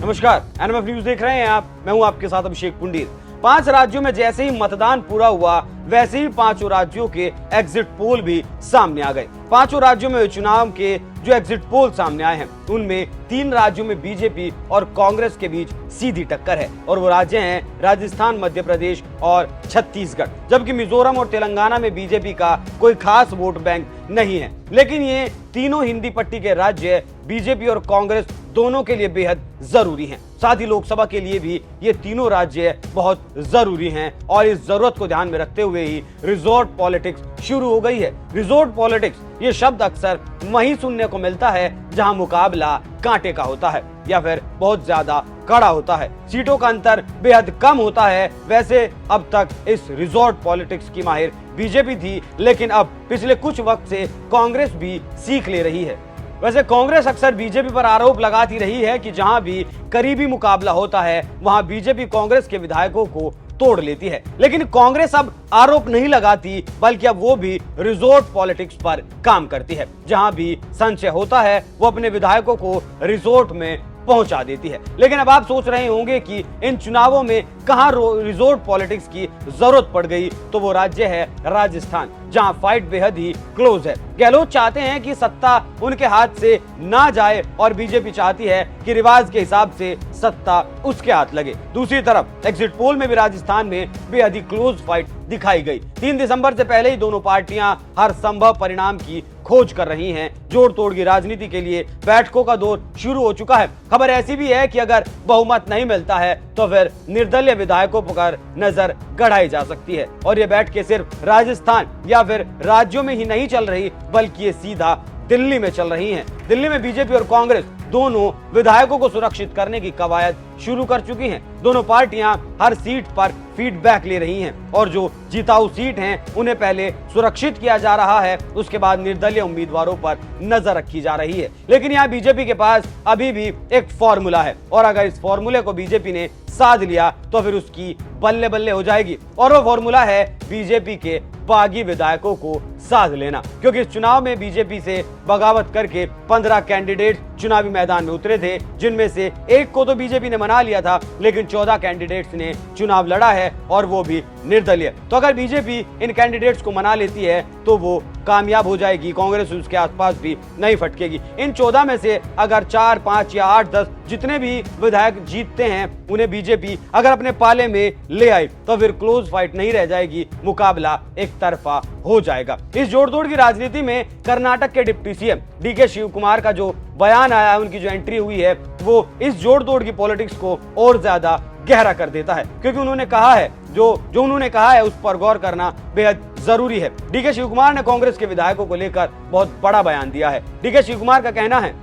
नमस्कार, NMF news देख रहे हैं आप। मैं हूं आपके साथ अभिषेक पुंडीर। 5 राज्यों में जैसे ही मतदान पूरा हुआ वैसे ही 5 राज्यों के एग्जिट पोल भी सामने आ गए। 5 राज्यों में चुनाव के जो एग्जिट पोल सामने आए हैं उनमें 3 राज्यों में बीजेपी और कांग्रेस के बीच सीधी टक्कर है और वो राज्य हैं राजस्थान, मध्य प्रदेश और छत्तीसगढ़। जबकि मिजोरम और तेलंगाना में बीजेपी का कोई खास वोट बैंक नहीं है। लेकिन ये तीनों हिंदी पट्टी के राज्य बीजेपी और कांग्रेस दोनों के लिए बेहद जरूरी हैं। साथ ही लोकसभा के लिए भी ये तीनों राज्य बहुत जरूरी हैं और इस जरूरत को ध्यान में रखते हुए ही रिजॉर्ट पॉलिटिक्स शुरू हो गई है। रिजॉर्ट पॉलिटिक्स ये शब्द अक्सर वहीं सुनने को मिलता है जहां मुकाबला कांटे का होता है या फिर बहुत ज्यादा कड़ा होता है, सीटों का अंतर बेहद कम होता है। वैसे अब तक इस रिजॉर्ट पॉलिटिक्स की माहिर बीजेपी थी, लेकिन अब पिछले कुछ वक्त से कांग्रेस भी सीख ले रही है। वैसे कांग्रेस अक्सर बीजेपी पर आरोप लगाती रही है कि जहां भी करीबी मुकाबला होता है वहां बीजेपी कांग्रेस के विधायकों को तोड़ लेती है। लेकिन कांग्रेस अब आरोप नहीं लगाती, बल्कि अब वो भी रिजॉर्ट पॉलिटिक्स पर काम करती है। जहां भी संशय होता है वो अपने विधायकों को रिजॉर्ट में पहुंचा देती है। लेकिन अब आप सोच रहे होंगे कि इन चुनावों में कहां रिजॉर्ट पॉलिटिक्स की जरूरत पड़ गई, तो वो राज्य है राजस्थान, जहां फाइट बेहद ही क्लोज है। गहलोत चाहते हैं कि सत्ता उनके हाथ से ना जाए और बीजेपी चाहती है कि रिवाज के हिसाब से सत्ता उसके हाथ लगे। दूसरी तरफ एग्जिट पोल में भी राजस्थान में बेहद ही क्लोज फाइट दिखाई गई। 3 दिसंबर से पहले ही दोनों पार्टियां हर संभव परिणाम की खोज कर रही हैं। जोड़ तोड़ की राजनीति के लिए बैठकों का दौर शुरू हो चुका है। खबर ऐसी भी है कि अगर बहुमत नहीं मिलता है तो फिर निर्दलीय विधायकों पर नजर गढ़ाई जा सकती है और ये बैठकें सिर्फ राजस्थान या फिर राज्यों में ही नहीं चल रही, बल्कि ये सीधा दिल्ली में चल रही हैं। दिल्ली में बीजेपी और कांग्रेस दोनों विधायकों को सुरक्षित करने की कवायद शुरू कर चुकी हैं। दोनों पार्टियां हर सीट पर फीडबैक ले रही हैं और जो जिताऊ सीट हैं उन्हें पहले सुरक्षित किया जा रहा है, उसके बाद निर्दलीय उम्मीदवारों पर नजर रखी जा रही है। लेकिन यहाँ बीजेपी के पास अभी भी एक फॉर्मूला है और अगर इस फॉर्मूले को बीजेपी ने साध लिया तो फिर उसकी बल्ले बल्ले हो जाएगी और वो फॉर्मूला है बीजेपी के बागी विधायकों को साध लेना। क्योंकि इस चुनाव में बीजेपी से बगावत करके 15 कैंडिडेट चुनावी मैदान में उतरे थे, जिनमें से एक को तो बीजेपी ने मना लिया था, लेकिन 14 कैंडिडेट्स ने चुनाव लड़ा है और वो भी निर्दलीय। तो अगर बीजेपी इन कैंडिडेट्स को मना लेती है तो वो कामयाब हो जाएगी, कांग्रेस उसके आसपास भी नहीं फटकेगी। इन 14 में से अगर 4, 5 या 8, 10 जितने भी विधायक जीतते हैं उन्हें बीजेपी अगर अपने पाले में ले आई तो फिर क्लोज फाइट नहीं रह जाएगी, मुकाबला एक तरफा हो जाएगा। इस जोड़तोड़ की राजनीति में कर्नाटक के deputy CM DK Shivakumar का जो बयान आया है, उनकी जो एंट्री हुई है, वो इस जोड़तोड़ की पॉलिटिक्स को और ज्यादा गहरा कर देता है। क्योंकि उन्होंने कहा है जो उन्होंने कहा है उस पर गौर करना बेहद जरूरी है। डीके शिव कुमार ने कांग्रेस के विधायकों को लेकर बहुत बड़ा बयान दिया है। डीके शिव कुमार का कहना है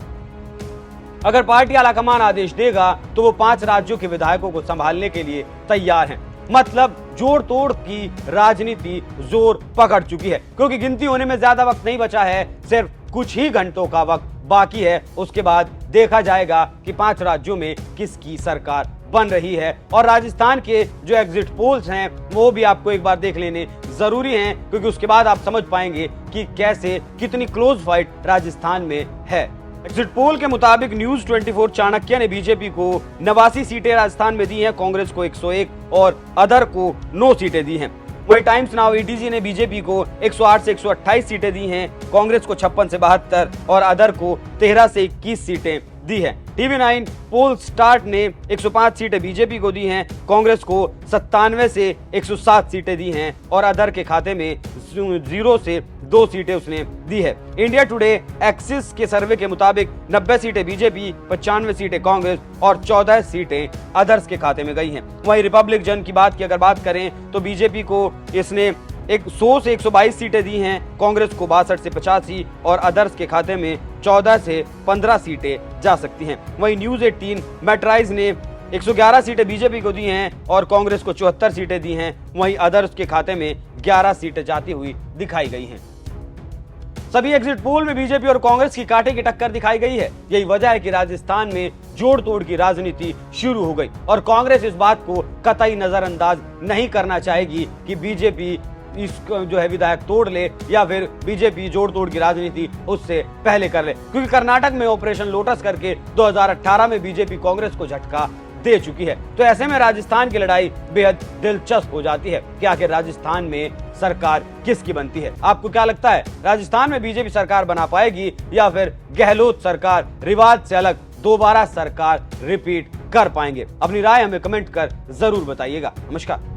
अगर पार्टी आलाकमान आदेश देगा तो वो 5 राज्यों के विधायकों को संभालने के लिए तैयार हैं। मतलब जोड़ तोड़ की राजनीति जोर पकड़ चुकी है, क्योंकि गिनती होने में ज्यादा वक्त नहीं बचा है, सिर्फ कुछ ही घंटों का वक्त बाकी है। उसके बाद देखा जाएगा कि 5 राज्यों में किसकी सरकार बन रही है। और राजस्थान के जो एग्जिट पोल्स हैं वो भी आपको एक बार देख लेने जरूरी हैं, क्योंकि उसके बाद आप समझ पाएंगे कि कैसे कितनी क्लोज फाइट राजस्थान में है। एग्जिट पोल के मुताबिक न्यूज 24 चाणक्य ने बीजेपी को 89 सीटें राजस्थान में दी हैं, कांग्रेस को 101 और अदर को 9 सीटें दी हैं। वही टाइम्स नाउ एटीजी ने बीजेपी को 108 से 128 सीटें दी हैं, कांग्रेस को 56 से 72 और अदर को 13 से 21 सीटें दी है। TV9 पोल स्टार्ट ने 105 सीटें बीजेपी को दी हैं, कांग्रेस को 97 से 107 सीटें दी हैं और अदर के खाते में 0 से 2 सीटें उसने दी है। इंडिया टुडे एक्सिस के सर्वे के मुताबिक 90 सीटें बीजेपी, 95 सीटें कांग्रेस और 14 सीटें अदर्स के खाते में गई हैं। वहीं रिपब्लिक जन की बात की अगर बात करें तो बीजेपी को इसने 100 से 122 सीटें दी हैं, कांग्रेस को 62 से 85 और अदर्स के खाते में 14 से 15 सीटें जा सकती हैं। वहीं न्यूज 18 मैट्राइज ने 111 सीटें बीजेपी को दी हैं और कांग्रेस को 74 सीटें दी हैं। वहीं अदर्स के खाते में 11 सीटें जाती हुई दिखाई गई हैं। सभी एग्जिट पोल में बीजेपी और कांग्रेस की कांटे की टक्कर दिखाई गई है। यही वजह है कि राजस्थान में जोड़ तोड़ की राजनीति शुरू हो गई और कांग्रेस इस बात को कतई नजरअंदाज नहीं करना चाहेगी कि बीजेपी इसको जो है विधायक तोड़ ले या फिर बीजेपी जोड़ तोड़ की राजनीति उससे पहले कर ले, क्योंकि कर्नाटक में ऑपरेशन लोटस करके 2018 में बीजेपी कांग्रेस को झटका दे चुकी है। तो ऐसे में राजस्थान की लड़ाई बेहद दिलचस्प हो जाती है कि आखिर राजस्थान में सरकार किसकी बनती है। आपको क्या लगता है, राजस्थान में बीजेपी सरकार बना पाएगी या फिर गहलोत सरकार रिवाज से अलग दोबारा सरकार रिपीट कर पाएंगे? अपनी राय हमें कमेंट कर जरूर बताइएगा। नमस्कार।